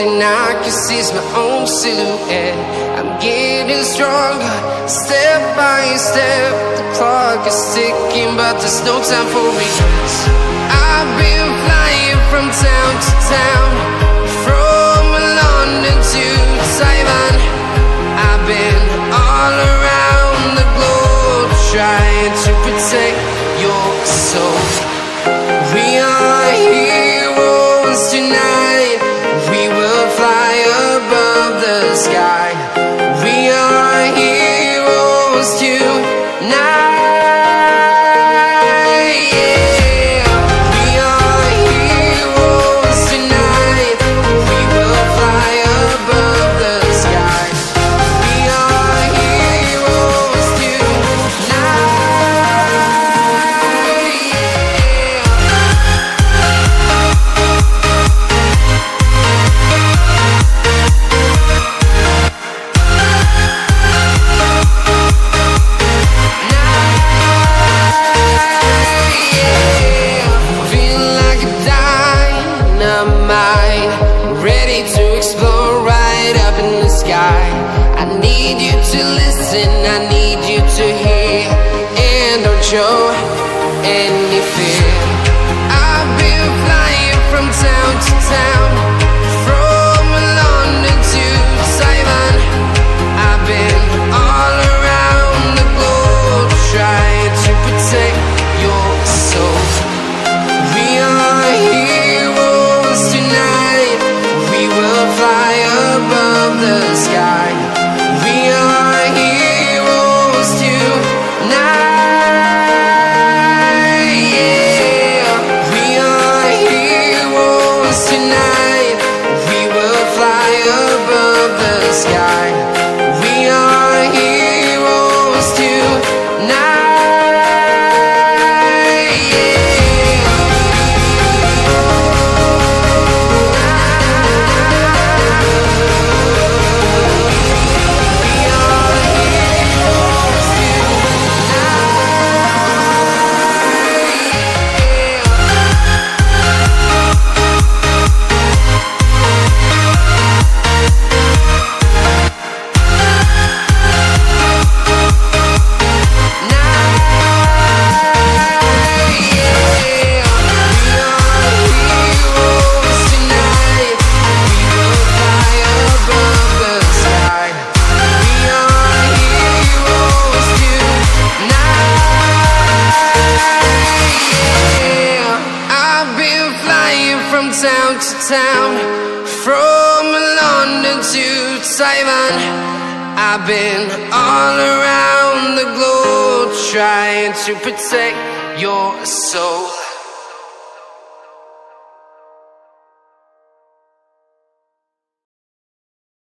thing I can see is my own silhouette. I'm getting stronger, step by step. The clock is ticking, but there's no time for regrets. I've been flying from town to town, from London to Taiwan. I've been all around the globe, trying to protect your soul. We are heroes tonight. We will fly above the sky. We are heroes tonight. I need you to hear and don't show any fear. I've been flying from town to town, from London to Taiwan. I've been all around the globe, trying to protect your soul. We are heroes tonight. We will fly above the sky. We are heroes tonight, yeah. We are heroes tonight. We will fly above the sky. We are heroes tonight, yeah. Town to town, from London to Taiwan. I've been all around the globe, trying to protect your soul.